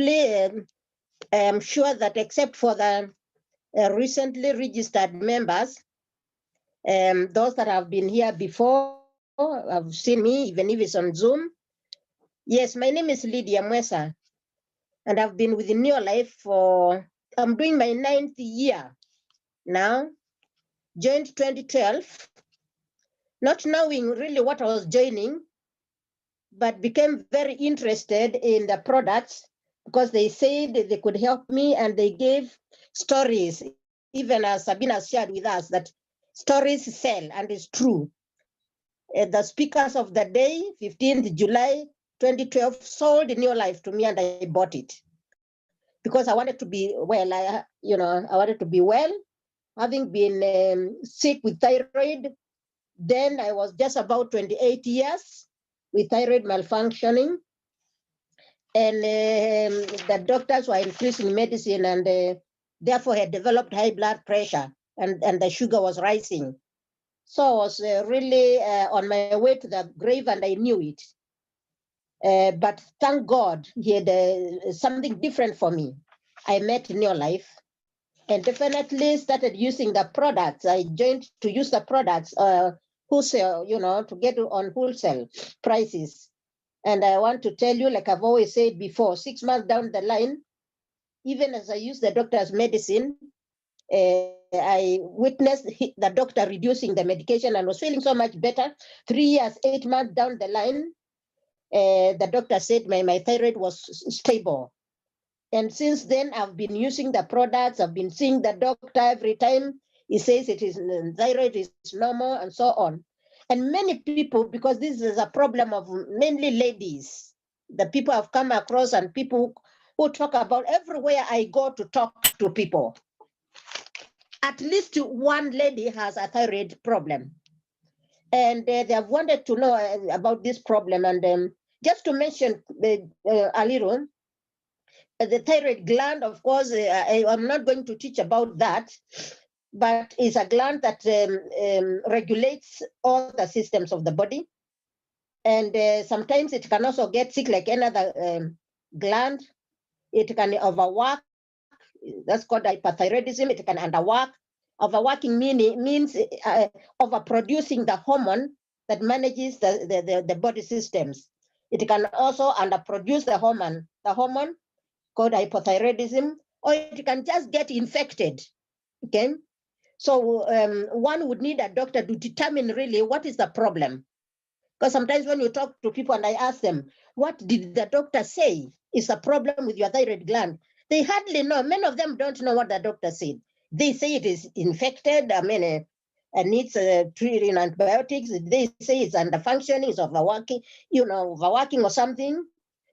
I am sure that except for the recently registered members, those that have been here before, have seen me, even if it's on Zoom. Yes, my name is Lydia Mwesa, and I've been with Neolife for, I'm doing my 9th year now. Joined 2012, not knowing really what I was joining, but became very interested in the products because they said they could help me, and they gave stories, even as Sabina shared with us, that stories sell, and it's true. The speakers of the day, 15th July 2012, sold Neolife to me, and I bought it because I wanted to be well. I wanted to be well, having been sick with thyroid. Then I was just about 28 years with thyroid malfunctioning, and the doctors were increasing medicine, and therefore had developed high blood pressure, and the sugar was rising. So I was really on my way to the grave, and I knew it. But thank God he had something different for me. I met Neolife and definitely started using the products. I joined to use the products wholesale, to get on wholesale prices. And I want to tell you, like I've always said before, 6 months down the line, even as I use the doctor's medicine, I witnessed the doctor reducing the medication and was feeling so much better. 3 years, 8 months down the line, the doctor said my thyroid was stable. And since then, I've been using the products. I've been seeing the doctor every time. He says it is thyroid is normal and so on. And many people, because this is a problem of mainly ladies, the people I've come across and people who talk about everywhere I go to talk to people. At least one lady has a thyroid problem. And they have wanted to know about this problem. And just to mention a little, the thyroid gland, of course, I'm not going to teach about that, but it's a gland that regulates all the systems of the body. And sometimes it can also get sick like any other gland. It can overwork. That's called hyperthyroidism. It can underwork. Overworking means overproducing the hormone that manages the body systems. It can also underproduce the hormone called hypothyroidism, or it can just get infected. Okay, so one would need a doctor to determine really what is the problem. Because sometimes when you talk to people and I ask them, what did the doctor say is a problem with your thyroid gland? They hardly know. Many of them don't know what the doctor said. They say it is infected, and needs treating antibiotics. They say it's under functioning, it's overworking, overworking or something.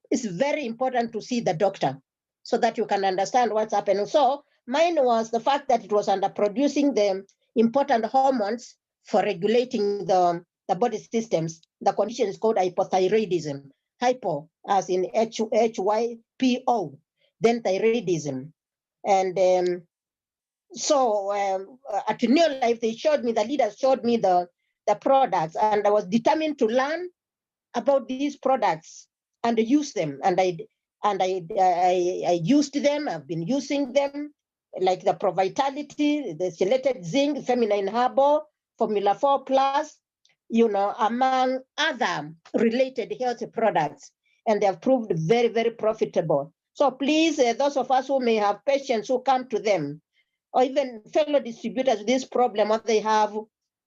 It's very important to see the doctor so that you can understand what's happening. So mine was the fact that it was underproducing the important hormones for regulating the body systems. The condition is called hypothyroidism. Hypo, as in HYPO, then thyroidism. And so at Neolife, the leaders showed me the products, and I was determined to learn about these products and use them. And I used them. I've been using them, like the Pro Vitality, the Chelated Zinc, Feminine Herbal, Formula 4 Plus, among other related health products. And they have proved very, very profitable. So please, those of us who may have patients who come to them, or even fellow distributors with this problem, or they have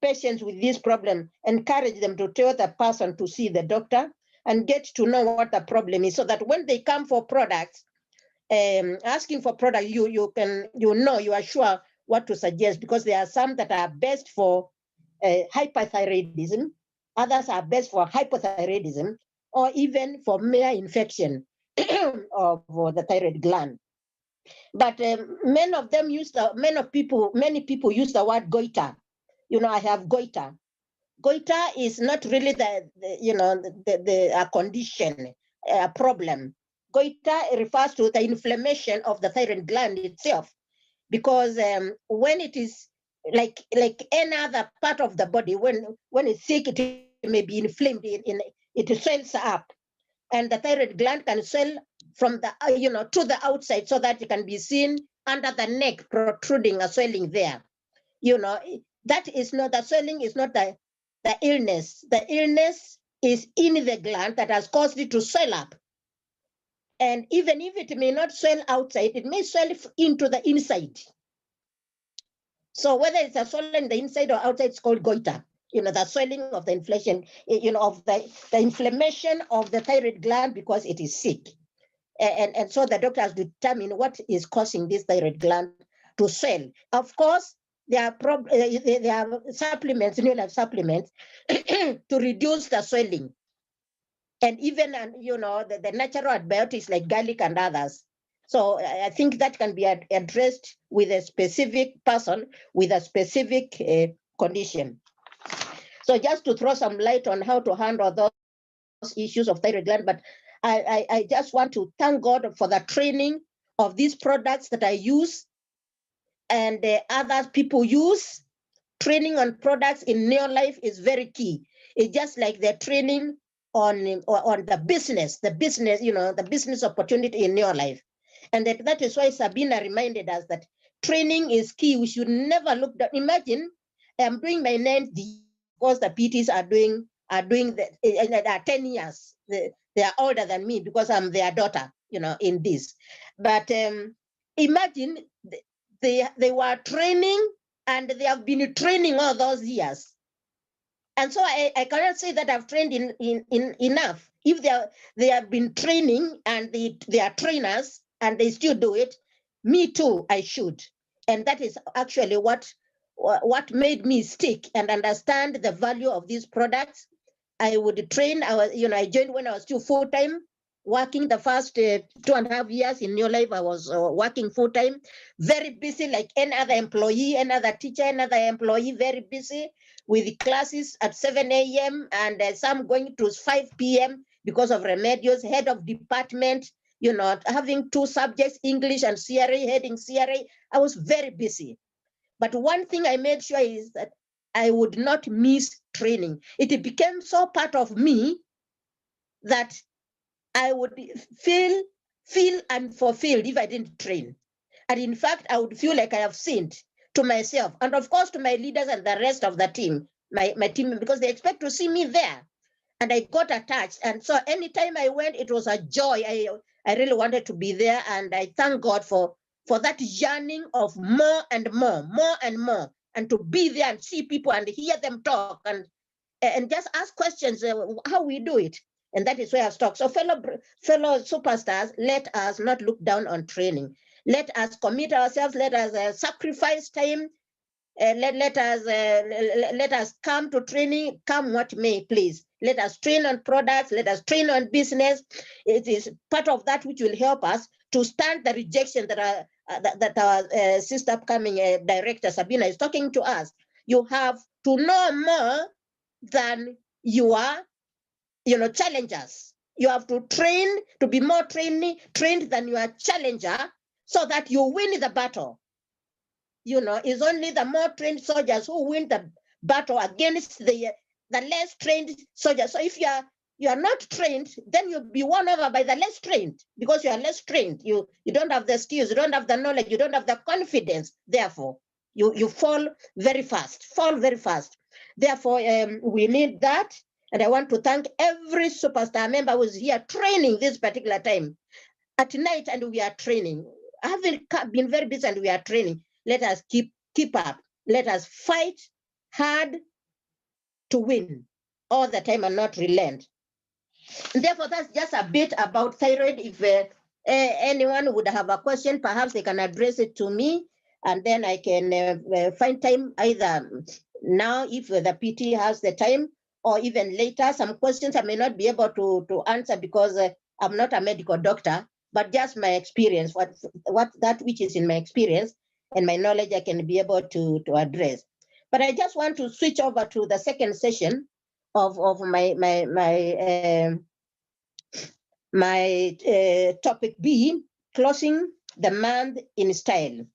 patients with this problem, encourage them to tell the person to see the doctor and get to know what the problem is, so that when they come for products, asking for products, you are sure what to suggest, because there are some that are best for hyperthyroidism, others are best for hypothyroidism, or even for mere infection of the thyroid gland. But many people use the word goiter. I have goiter. Goiter is not really a condition, a problem. Goiter refers to the inflammation of the thyroid gland itself, because when it is like any other part of the body, when it's sick, it may be inflamed, it swells up, and the thyroid gland can swell from the, to the outside so that it can be seen under the neck, protruding a swelling there. That is not, the swelling is not the illness. The illness is in the gland that has caused it to swell up. And even if it may not swell outside, it may swell into the inside. So whether it's a swelling in the inside or outside, it's called goiter. The swelling of the inflammation, of the inflammation of the thyroid gland because it is sick. And so the doctor has determined what is causing this thyroid gland to swell. Of course, there are supplements, new life supplements, to reduce the swelling. And even, the natural antibiotics like garlic and others. So I think that can be addressed with a specific person with a specific condition. So just to throw some light on how to handle those issues of thyroid gland, but I just want to thank God for the training of these products that I use and other people use. Training on products in Neolife is very key. It's just like the training on the business, the business opportunity in Neolife. And that is why Sabina reminded us that training is key. We should never look down. Imagine I'm doing my 9th year because the PTs are doing are 10 years. They are older than me because I'm their daughter, in this. But imagine they were training and they have been training all those years. And so I cannot say that I've trained in enough. If they have been training and they are trainers and they still do it, me too, I should. And that is actually what made me stick and understand the value of these products. I would train, I joined when I was still full-time, working the first 2.5 years in Neolife. I was working full-time, very busy like any other employee, any other teacher, any other employee, very busy with classes at 7 a.m. and some going to 5 p.m. because of remedios, head of department, having 2 subjects, English and CRA, heading CRA. I was very busy. But one thing I made sure is that I would not miss training. It became so part of me that I would feel unfulfilled if I didn't train. And in fact, I would feel like I have sinned to myself and of course to my leaders and the rest of the team, my team, because they expect to see me there. And I got attached. And so anytime I went, it was a joy. I really wanted to be there. And I thank God for that yearning of more and more, and to be there and see people and hear them talk and just ask questions, how we do it. And that is where I stuck. So fellow superstars, let us not look down on training. Let us commit ourselves. Let us sacrifice time. Let us come to training, come what may, please. Let us train on products. Let us train on business. It is part of that which will help us to stand the rejection that our sister upcoming director Sabina is talking to us. You have to know more than your challengers. You have to train to be more trained than your challenger so that you win the battle. It's only the more trained soldiers who win the battle against the less trained soldiers. So if you are not trained, then you'll be won over by the less trained because you are less trained. You don't have the skills, you don't have the knowledge, you don't have the confidence. Therefore, you fall very fast. Therefore, we need that. And I want to thank every superstar member who is here training this particular time at night, and we are training. I haven't been very busy and we are training. Let us keep up. Let us fight hard to win all the time and not relent. And therefore, that's just a bit about thyroid. If anyone would have a question, perhaps they can address it to me, and then I can find time either now if the PT has the time, or even later. Some questions I may not be able to answer because I'm not a medical doctor, but just my experience, what that which is in my experience and my knowledge I can be able to address. But I just want to switch over to the second session of my topic B, closing the month in style.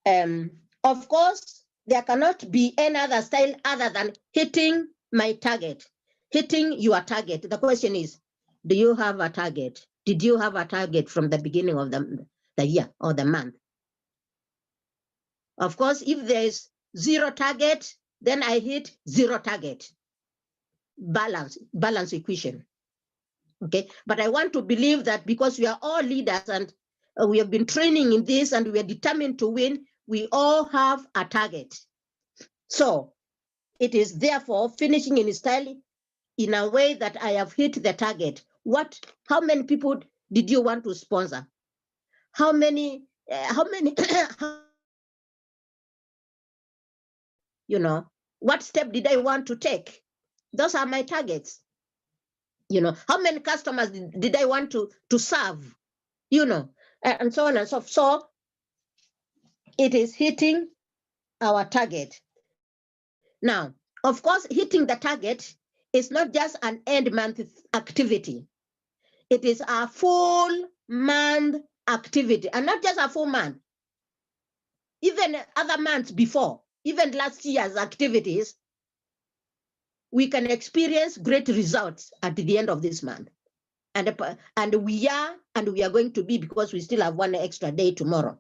Of course, there cannot be any other style other than hitting my target, hitting your target. The question is, do you have a target? Did you have a target from the beginning of the year or the month? Of course, if there is zero target, then I hit zero target. Balance equation. Okay, but I want to believe that because we are all leaders and we have been training in this and we are determined to win, we all have a target. So it is therefore finishing in style in a way that I have hit the target. How many people did you want to sponsor? How many, you know, what step did I want to take? Those are my targets. You know, how many customers did I want to serve? You know, and so on and so forth. So it is hitting our target. Now, of course, hitting the target is not just an end month activity. It is a full month activity, and not just a full month. Even other months before, even last year's activities, we can experience great results at the end of this month. And we are going to be, because we still have one extra day tomorrow.